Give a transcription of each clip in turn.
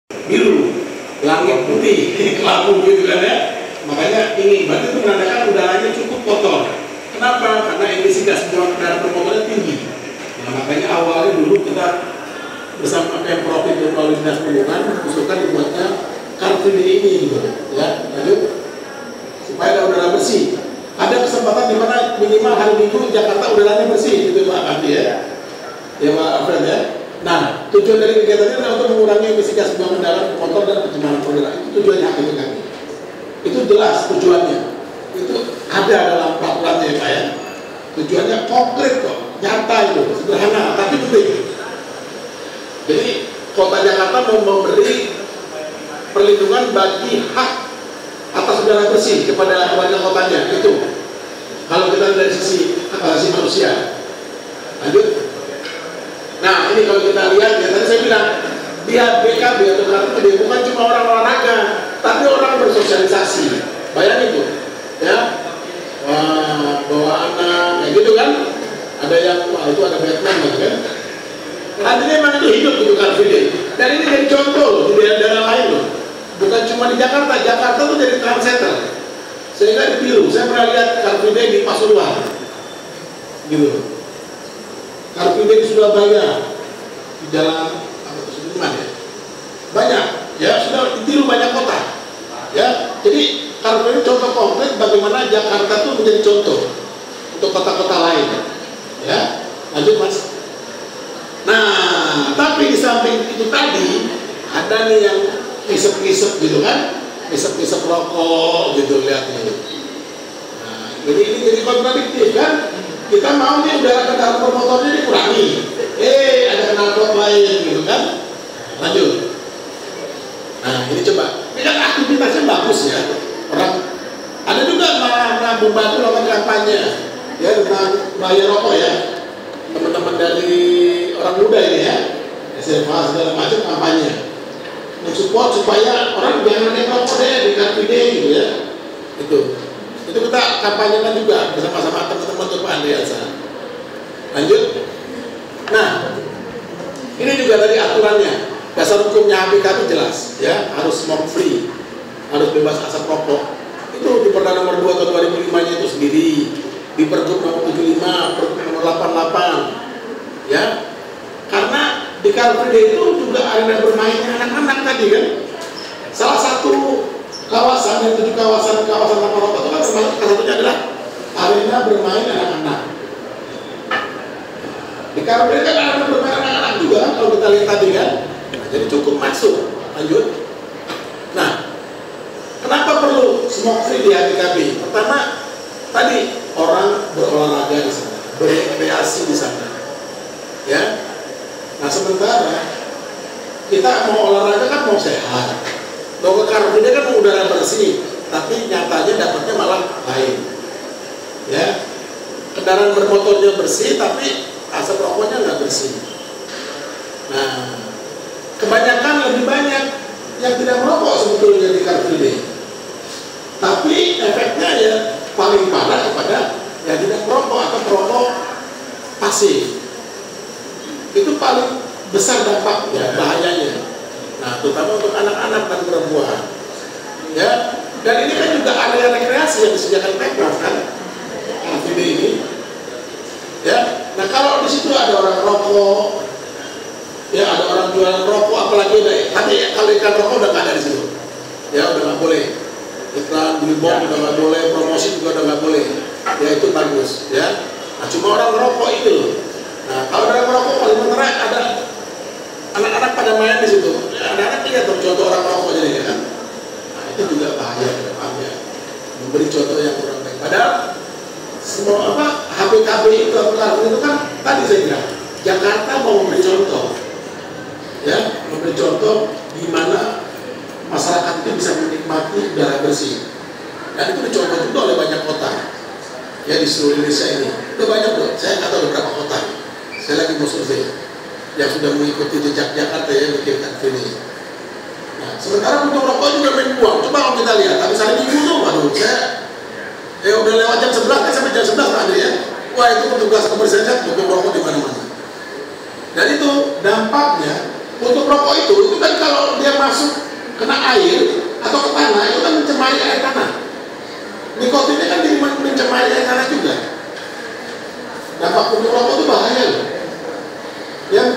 biru, langit putih, kelabu gitu kan ya. Makanya ini berarti itu menandakan udaranya cukup kotor. Kenapa? Karena emisi gas buang kendaraan bermotornya tinggi. Nah, makanya awalnya dulu kita bersama Pemprov itu melalui dinas perhubungan usulkan dibuatnya Car Free Day ini gitu ya, lanjut supaya ada udara bersih. Ada kesempatan di mana minimal hari Minggu Jakarta udaranya bersih gitu Pak Andi ya, ya Pak Alfred ya. Nah, tujuan dari kegiatan ini adalah untuk mengurangi emisi gas buang kendaraan motor dan pencemaran udara. Itu tujuannya gitu kan. Itu jelas tujuannya. Itu ada dalam peraturannya ya Pak ya. Tujuannya konkret kok, nyata itu, sederhana tapi penting. Jadi Kota Jakarta mau memberi perlindungan bagi hak atas udara bersih kepada warga kotanya itu. Kalau kita dari sisi hak asasi manusia. Lanjut. Nah ini kalau kita lihat ya tadi saya bilang dia BKB atau KTP bukan cuma orang olahraga, tapi orang bersosialisasi. Bayangin tuh, ya bawa anak, kayak gitu kan? Ada yang wah itu ada Batman gitu kan? Artinya memang itu hidup gitu Car Free Day. Dan ini jadi contoh loh, di daerah-daerah lain loh. Bukan cuma di Jakarta, Jakarta tuh jadi trendsetter. Sehingga ditiru. Saya pernah lihat Car Free Day di Pasuruan, gitu. Car Free Day di Surabaya, di jalan apa itu Sudirman ya, banyak. Ya sudah ditiru banyak kota. Ya, jadi Car Free Day contoh konkret bagaimana Jakarta tuh menjadi contoh untuk kota-kota lain. Ya, lanjut Mas. Nah, tapi di samping itu tadi ada nih yang isep-isep gitu kan, isep-isep rokok gitu lihat nih. Nah, jadi ini jadi kontradiktif kan? Kita mau nih udara kendaraan bermotornya dikurangi, ada knalpot lain gitu kan? Lanjut. Nah, ini coba. Ini kan aktivitasnya bagus ya. Orang ada juga malah membantu lakukan kampanye ya tentang bahaya rokok ya. Teman-teman dari orang muda ini ya, SMA segala macam kampanye mensupport supaya orang jangan rokok deh di Car Free Day gitu ya. Itu kita kampanyekan juga bersama-sama teman-teman untuk Pak Andreasa. Lanjut. Nah, ini juga dari aturannya. Dasar hukumnya HPKB jelas ya, harus smoke free, harus bebas asap rokok. Itu di Perda nomor 2 tahun 2005-nya itu sendiri, di Pergub nomor 75, Pergub nomor 88 ya. Karena di Car Free Day itu juga arena bermainnya anak-anak tadi kan. Salah satu kawasan yang tujuh kawasan tanpa rokok itu kan termasuk salah satunya adalah arena bermain anak-anak. Di Car Free Day kan arena bermain anak-anak juga kan, kalau kita lihat tadi kan. Nah, jadi cukup masuk. Lanjut. Nah, kenapa perlu smoke free di HPKB? Pertama, tadi orang berolahraga di sana, berekreasi di sana, ya. Nah sementara kita mau olahraga kan mau sehat, mau ke Car Free Day kan mau udara bersih, tapi nyatanya dapatnya malah lain, ya. Kendaraan bermotornya bersih, tapi asap rokoknya nggak bersih. Nah, kebanyakan lebih banyak yang tidak merokok sebetulnya di Car Free Day, tapi efeknya ya paling parah kepada yang tidak merokok atau perokok pasif. Itu paling besar dampaknya, bahayanya. Nah, terutama untuk anak-anak dan perempuan. Ya, dan ini kan juga area rekreasi yang disediakan Pemprov kan, Car Free Day ini. Ya, nah kalau di situ ada orang rokok, ya ada orang jualan rokok, apalagi tadi kalau ikan rokok udah nggak ada di situ. Ya udah nggak boleh. Iklan billboard udah nggak boleh, promosi juga udah nggak boleh. Ya itu bagus. Ya, nah cuma orang rokok itu loh. Nah, kalau ada merokok paling menarik ada anak-anak pada main di situ. Ya, anak-anak lihat dong contoh orang merokok jadi kan. Nah, itu juga bahaya ke depannya. Memberi contoh yang kurang baik. Padahal semua HPKB itu kan tadi saya bilang Jakarta mau memberi contoh. Ya, memberi contoh di mana masyarakat itu bisa menikmati udara bersih. Dan itu dicontoh juga oleh banyak kota. Ya di seluruh Indonesia ini. Udah banyak loh. Saya nggak tahu beberapa kota. Saya lagi mau survei yang sudah mengikuti jejak Jakarta ya bikin Car Free Day. Nah, sementara untuk rokok juga main buang. Coba kalau kita lihat, habis hari Minggu tuh, waduh, saya udah lewat jam 11 kan sampai jam 11 tadi ya. Wah itu petugas kebersihan tutup rokok di mana-mana. Dan itu dampaknya untuk rokok itu kan kalau dia masuk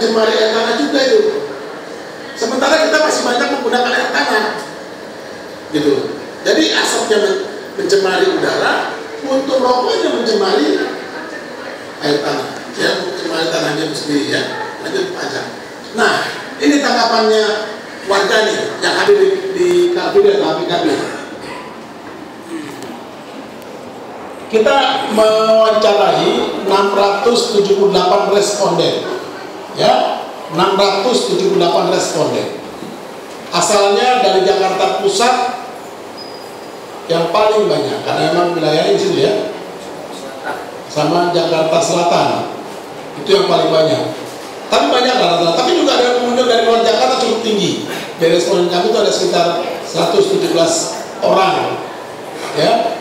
mencemari air tanah juga itu. Sementara kita masih banyak menggunakan air tanah, gitu. Jadi asapnya mencemari udara, untuk rokoknya mencemari air tanah, ya, mencemari tanahnya itu sendiri, ya. Lanjut aja. Nah, ini tanggapannya warga nih yang hadir di Car Free Day atau HPKB. Kita mewawancarai 678 responden, ya, 678 responden. Asalnya dari Jakarta Pusat yang paling banyak, karena memang wilayahnya di situ, ya, sama Jakarta Selatan itu yang paling banyak. Tapi banyak rata-rata. Tapi juga ada pengunjung dari luar Jakarta cukup tinggi. Dari responden kami itu ada sekitar 117 orang, ya,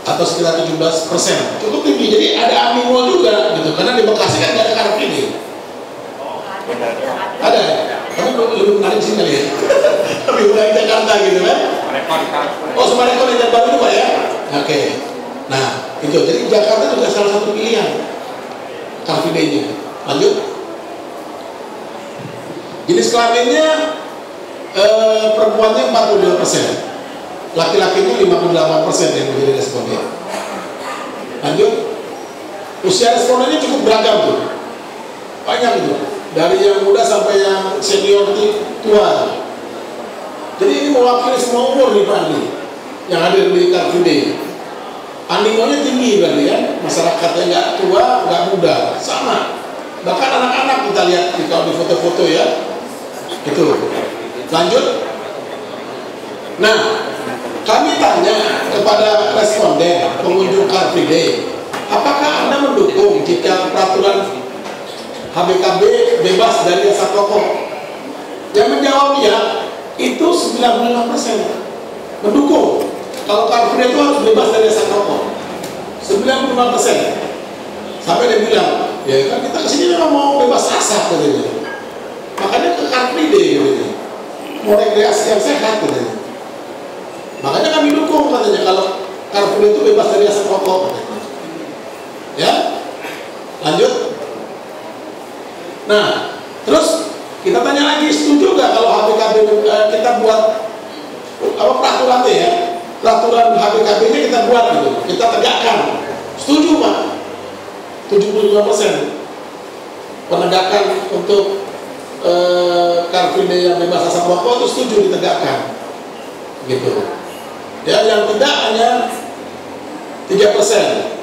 atau sekitar 17%, cukup tinggi. Jadi ada animo juga, gitu. Karena di Bekasi kan nggak ada Car Free Day. Ada, tapi lebih menarik sih kali ya. Lebih menarik Jakarta, gitu kan? Oh, Sumarekon yang terbaru itu Pak, ya? Oke. Nah, itu. Jadi Jakarta juga salah satu pilihan Car Free Day-nya. Lanjut. Jenis kelaminnya perempuannya 42%, laki-lakinya 58% yang menjadi responden. Lanjut. Usia respondennya cukup beragam tuh, banyak itu, dari yang muda sampai yang senior tua. Jadi ini mewakili semua umur nih Pak Andi yang hadir di Car Free Day. Animonya tinggi berarti ya, masyarakatnya nggak tua nggak muda, sama. Bahkan anak-anak kita lihat kalau di foto-foto, ya, itu. Lanjut. Nah, kami tanya kepada responden pengunjung Car Free Day, apakah Anda mendukung jika peraturan HPKB bebas dari asap rokok? Yang menjawab ya, itu 95% mendukung. Kalau Car Free Day itu harus bebas dari asap rokok, 95%. Sampai dia bilang, ya kan kita kesini memang mau bebas asap katanya. Makanya ke Car Free Day katanya. Mau rekreasi yang sehat katanya. Makanya kami dukung katanya kalau Car Free Day itu bebas dari asap rokok katanya. Ya, lanjut. Nah, terus kita tanya lagi, setuju nggak kalau HPKB kita buat apa peraturannya, ya? Peraturan HPKB-nya kita buat gitu, kita tegakkan. Setuju Pak? 75% penegakan untuk Car Free Day yang bebas asap rokok itu setuju ditegakkan, gitu. Ya, yang tidak hanya 3%.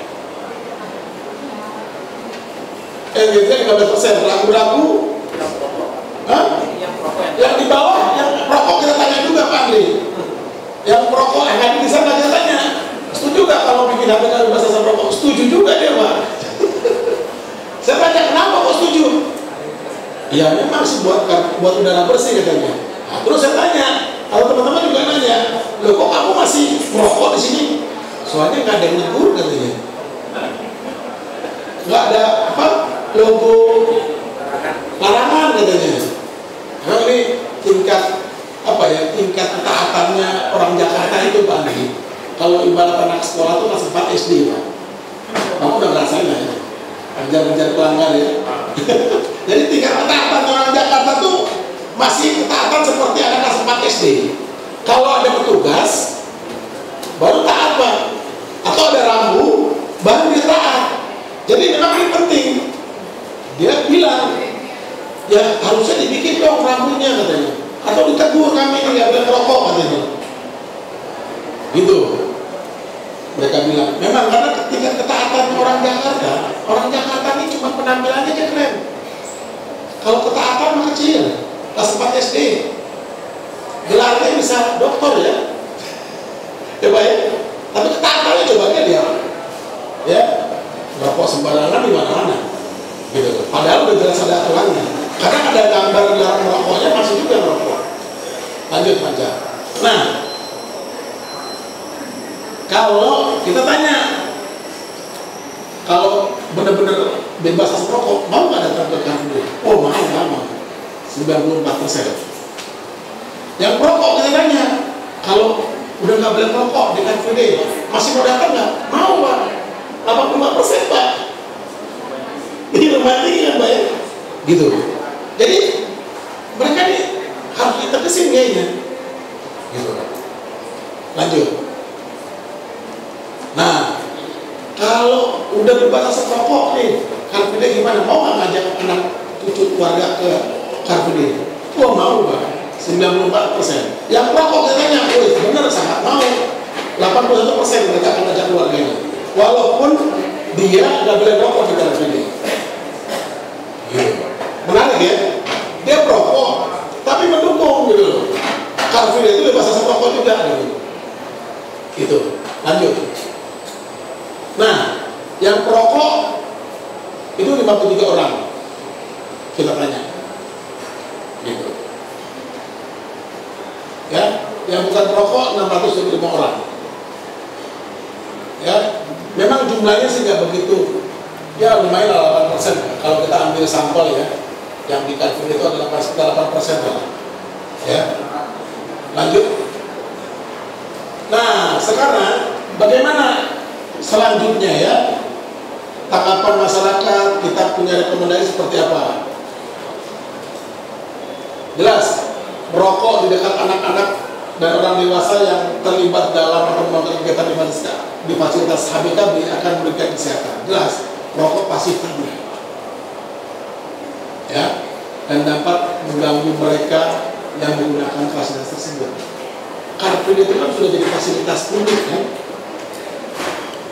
Gitu, 15%. Ragu-ragu. Hah? Yang di bawah, yang rokok kita tanya juga Pak Andri. Yang rokok yang hadir di sana kita tanya, setuju nggak kalau bikin HPKB bebas asap rokok? Setuju juga dia Pak. Saya tanya, kenapa kok setuju? Ya memang sih buat udara bersih katanya. Nah, terus saya tanya, kalau teman-teman juga nanya, loh kok kamu masih merokok di sini? Soalnya nggak ada yang negur katanya. Nggak ada apa logo larangan katanya. Nah, ini tingkat apa ya, tingkat ketaatannya orang Jakarta itu Pak Andi. Kalau ibarat anak sekolah itu masih 4 SD Pak. Kamu udah ngerasain nggak ya? Kejar-kejar pelanggar ya. Jadi tingkat ketaatan orang Jakarta tuh masih ketaatan seperti anak kelas 4 SD. Kalau ada petugas baru taat Pak, atau ada rambu baru dia taat. Jadi memang ini penting. Dia bilang, ya harusnya dibikin dong rambunya katanya, atau ditegur kami ini nggak boleh merokok katanya. Gitu. Mereka bilang, memang karena tingkat ketaatan orang Jakarta ini cuma penampilannya aja keren. Kalau ketaatan mah kecil, kelas 4 SD. Gelarnya bisa doktor ya. Coba ya. Tapi ketaatannya coba dia. Ya. Rokok sembarangan di mana-mana. Gitu. Padahal udah jelas ada aturannya. Karena ada gambar dilarang merokoknya masih juga merokok. Lanjut Panca. Nah, kalau kita tanya, kalau benar-benar bebas asap rokok, mau nggak datang ke Car Free Day? Oh mau, 94%. Yang perokok kita tanya, kalau udah nggak boleh merokok di Car Free Day, masih mau datang nggak? Mau Pak, 85% Pak. Ini lumayan tinggi kan Pak ya? gitu. Jadi mereka ini harus ditegesin kayaknya gitu. Lanjut. Nah, kalau udah berbatas rokok nih, Car Free Day gimana? Mau nggak ngajak anak cucu keluarga ke Car Free Day? Wah, mau Pak, 94%. Yang rokok katanya, benar sangat mau. 81% mereka akan ngajak keluarganya. Walaupun dia nggak boleh rokok di Car Free Day. Gitu. Menarik ya? Dia perokok, tapi mendukung gitu. Car Free Day itu bebas asap rokok juga gitu. Gitu. Lanjut. Nah, yang perokok itu 53 orang kita tanya. Gitu. Ya, yang bukan perokok 625 orang. Ya, memang jumlahnya sih nggak begitu. Ya lumayan lah 8%. Kalau kita ambil sampel ya, yang di Car Free Day itu adalah sekitar 8% lah. Ya. Lanjut. Nah, sekarang bagaimana selanjutnya ya? Tanggapan masyarakat, kita punya rekomendasi seperti apa? Jelas, merokok di dekat anak-anak dan orang dewasa yang terlibat dalam atau melakukan kegiatan di fasilitas HBKB akan memberikan kesehatan. Jelas, merokok pasti tabrak. Ya, dan dapat mengganggu mereka yang menggunakan fasilitas tersebut. Car Free Day itu kan sudah jadi fasilitas publik kan?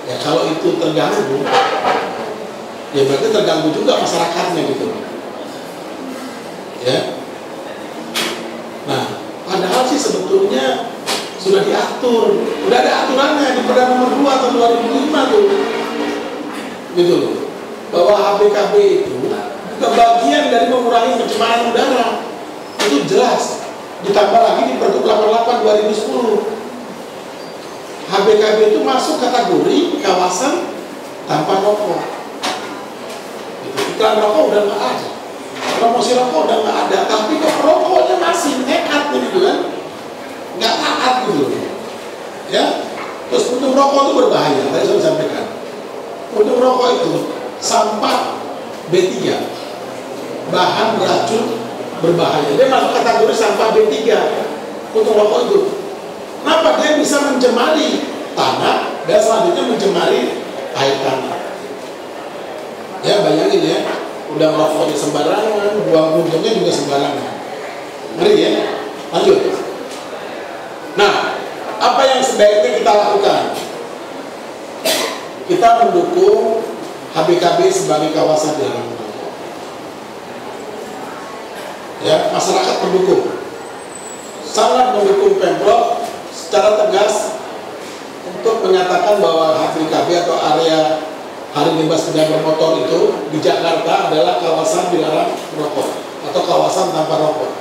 Ya kalau itu terganggu, ya berarti terganggu juga masyarakatnya gitu. Ya. Nah, padahal sih sebetulnya sudah diatur, udah ada aturannya di Perda Nomor 2 tahun 2005 tuh, gitu loh, bahwa HBKB itu juga bagian dari mengurangi pencemaran udara, itu jelas. Ditambah lagi di Pergub 88 2010. HBKB itu masuk kategori kawasan tanpa rokok. Iklan rokok udah nggak ada, promosi rokok udah nggak ada, tapi kok rokoknya masih nekat gitu kan, nggak taat gitu, ya. Terus puntung rokok itu berbahaya. Tadi saya sampaikan, puntung rokok itu sampah B3, bahan beracun berbahaya. Dia masuk kategori sampah B3, puntung rokok itu. Kenapa? Dia bisa mencemari tanah dan selanjutnya mencemari air tanah. Ya bayangin ya, udah merokok di sembarangan, buang puntungnya juga sembarangan. Ngeri ya. Lanjut. Nah, apa yang sebaiknya kita lakukan? Kita mendukung HBKB sebagai kawasan dilarang merokok. Ya, masyarakat mendukung, sangat mendukung Pemprov secara tegas untuk menyatakan bahwa HBKB atau area hari bebas kendaraan bermotor itu di Jakarta adalah kawasan dilarang merokok atau kawasan tanpa rokok.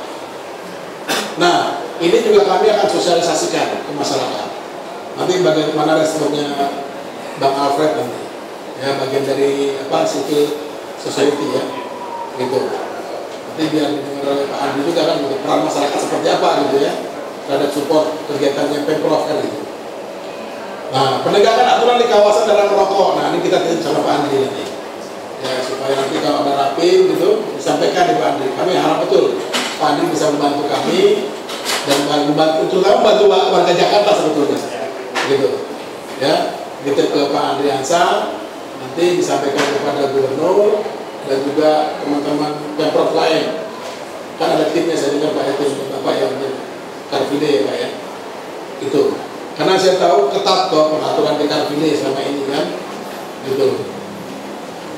Nah, ini juga kami akan sosialisasikan ke masyarakat. Nanti bagaimana responnya Bang Alfred nanti, ya bagian dari civil society ya, gitu. Nanti biar didengar oleh Pak Andi juga kan, gitu, peran masyarakat seperti apa gitu ya, terhadap support kegiatannya Pemprov kan gitu. Nah, penegakan aturan di kawasan dilarang merokok. Nah, ini kita titip sama Pak Andi nanti. Ya, supaya nanti kalau ada rapim gitu disampaikan di Pak Andi. Kami harap betul Pak Andi bisa membantu kami dan membantu, terutama membantu warga Jakarta sebetulnya. Gitu. Ya, titip ke Pak Andriansa, nanti disampaikan kepada Gubernur dan juga teman-teman Pemprov lain. Kan ada timnya, saya dengar Pak Yatus, Bapak yang Car Free Day ya Pak ya. Itu. Karena saya tahu ketat kok pengaturan di Car Free Day selama ini kan, gitu.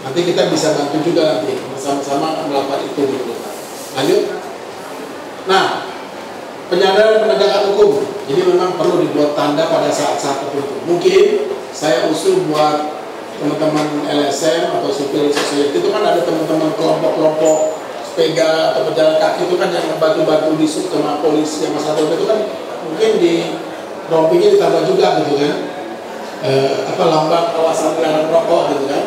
Nanti kita bisa bantu juga nanti bersama-sama melakukan itu gitu. Lanjut. Nah, penyadaran penegakan hukum. Jadi memang perlu dibuat tanda pada saat-saat tertentu. Mungkin saya usul buat teman-teman LSM atau civil society itu kan ada teman-teman kelompok-kelompok sepeda atau pejalan kaki itu kan yang membantu-bantu di sama polisi yang masalah itu kan mungkin di rompinya ditambah juga gitu kan, lambang kawasan dilarang merokok gitu kan,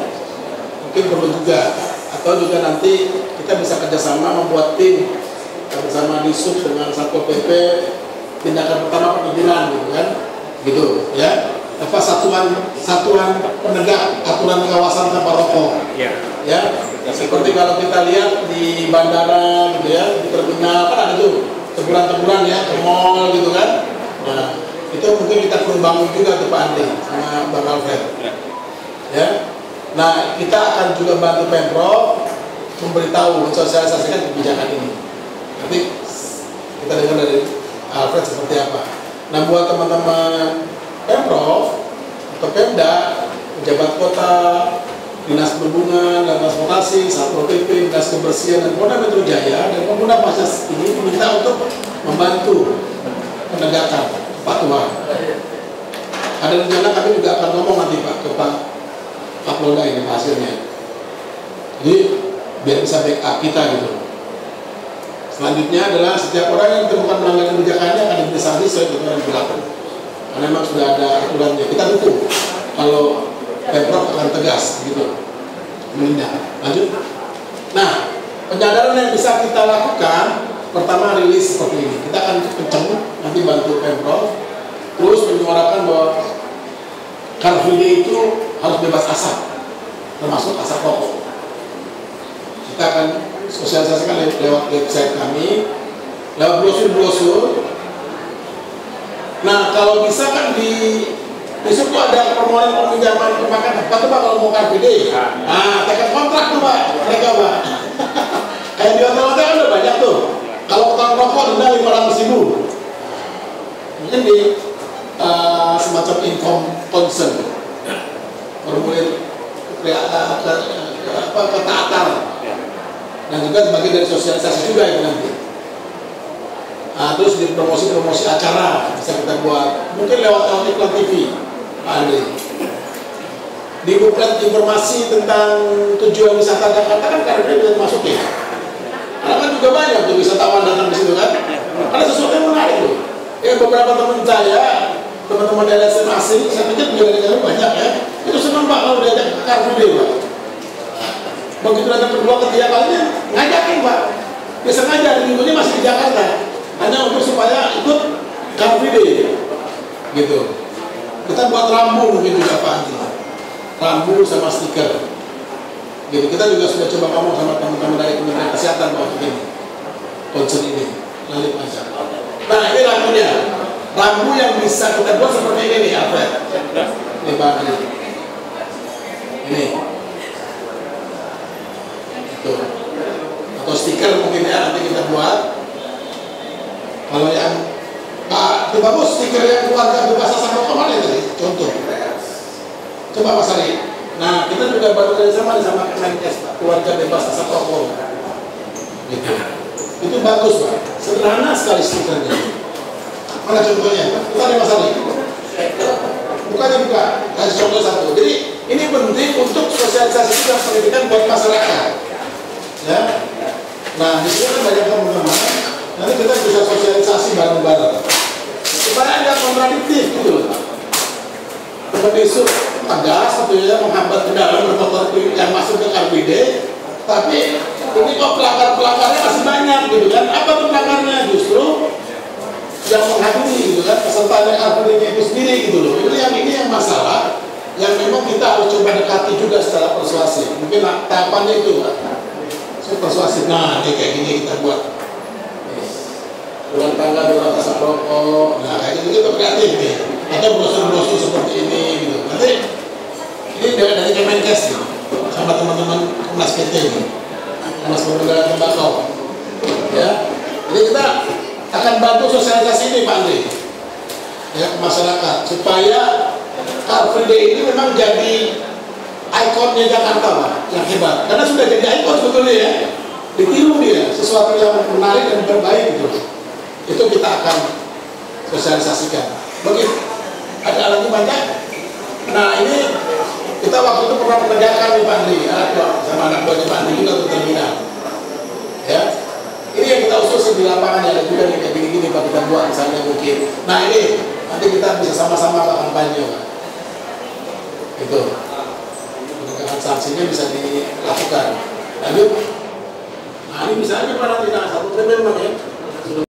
mungkin perlu juga. Atau juga nanti kita bisa kerjasama membuat tim bersama Disub dengan Satpol PP, tindakan pertama pengujian gitu kan, gitu ya. Satuan penegak aturan kawasan tanpa rokok, ya. Seperti kalau kita lihat di bandara gitu ya, di terminal kan ada tuh teguran-teguran ya, ke mall gitu kan. Nah, itu mungkin kita perlu bangun juga tuh Pak Andi sama Bang Alfred. Ya. Nah, kita akan juga bantu Pemprov memberitahu, mensosialisasikan kebijakan ini. Nanti kita dengar dari Alfred seperti apa. Nah, buat teman-teman Pemprov atau Pemda, pejabat kota, Dinas Perhubungan dan Transportasi, Satpol PP, Dinas Kebersihan dan Polda Metro Jaya dan pengguna fasilitas ini diminta untuk membantu penegakan kepatuhan. Ada rencana kami juga akan ngomong nanti Pak ke Pak Kapolda ini hasilnya. Jadi biar bisa backup kita gitu. Selanjutnya adalah setiap orang yang ditemukan melanggar kebijakannya akan diberi sanksi sesuai ketentuan yang berlaku. Karena memang sudah ada aturannya. Kita dukung kalau Pemprov akan tegas gitu menindak. Lanjut. Nah, penyadaran yang bisa kita lakukan pertama rilis seperti ini. Kita akan kenceng nanti bantu Pemprov terus menyuarakan bahwa Car Free Day itu harus bebas asap, termasuk asap rokok. Kita akan sosialisasikan lewat website kami, lewat brosur-brosur. Nah, kalau bisa kan di besok tuh ada permohonan peminjaman pemakaian apa tuh Pak kalau mau Car Free Day? Nah, tekan kontrak tuh Pak, mereka Pak. Kayak di hotel-hotel kan udah banyak tuh. Kalau potong rokok denda 500.000. Mungkin di semacam income concern, formulir ketaatan, dan juga sebagai dari sosialisasi juga itu nanti. Nah, terus di promosi acara bisa kita buat, mungkin lewat iklan TV, Pak Andri. Di buklet informasi tentang tujuan wisata Jakarta kan karena bisa dimasukin. Karena kan juga banyak tuh wisatawan datang di situ kan. Karena sesuatu yang menarik loh. Ya beberapa teman saya, teman-teman dari asing, saya pikir juga dari banyak ya. Itu senang Pak kalau diajak ke Car Free Day Pak. Begitu datang kedua ketiga kalinya ngajakin Pak. Dia sengaja di minggunya masih di Jakarta. Hanya untuk supaya ikut Car Free Day gitu. Kita buat rambu mungkin juga Pak Andi. Rambu sama stiker gitu. Kita juga sudah coba ngomong sama teman-teman dari Kementerian Kesehatan bahwa begini concern ini lanjut aja. Nah ini rambunya, rambu yang bisa kita buat seperti ini nih Alfred. Ini Pak Andi. Ini itu atau stiker mungkin ya nanti kita buat. Kalau yang Pak bagus stiker yang keluarga bebas asap rokok mana tadi? Contoh. Coba Pak Sari. Nah kita juga baru kerjasama sama Kemenkes Pak, keluarga bebas asap rokok. Gitu. Itu bagus Pak. Sederhana sekali stikernya. Mana contohnya? Bukan ya Mas Sari. Bukannya buka. Kasih contoh satu. Jadi ini penting untuk sosialisasi dan pendidikan buat masyarakat. Ya. Nah di sini kan banyak teman-teman. Nanti kita bisa sosialisasi bareng-bareng supaya nggak kontradiktif gitu loh. Besok tegas gitu ya menghambat kendaraan bermotor yang masuk ke Car Free Day, tapi ini kok pelanggar-pelanggarnya masih banyak gitu kan. Apa tuh pelanggarnya? Justru yang menghadiri gitu kan peserta Car Free Day itu sendiri gitu loh. Ini yang masalah yang memang kita harus coba dekati juga secara persuasif. Mungkin tahapannya itu persuasif. Nah ini kayak gini kita buat ruang tangga dalam asap rokok. Nah kayak gitu kita kreatif nih. Atau brosur-brosur seperti ini gitu. Nanti ini dari Kemenkes nih, sama teman-teman Komnas PT ini, Komnas Pengendalian Tembakau. Ya, jadi kita akan bantu sosialisasi ini Pak Andri, ya ke masyarakat supaya Car Free Day ini memang jadi ikonnya Jakarta Pak, yang hebat. Karena sudah jadi ikon sebetulnya ya, ditiru dia sesuatu yang menarik dan terbaik gitu. Itu kita akan sosialisasikan. Begitu ada lagi banyak. Nah ini kita waktu itu pernah penegakan nih Pak Andri, sama anak buahnya Pak Andri juga untuk terminal. Ya, ini yang kita usus di lapangan ya, ada juga nih kayak gini-gini Pak kita buat misalnya mungkin. Nah ini nanti kita bisa sama-sama Pak kampanye Pak. Itu penegakan sanksinya bisa dilakukan. Lanjut. Nah ini bisa aja Pak nanti satu memang ya.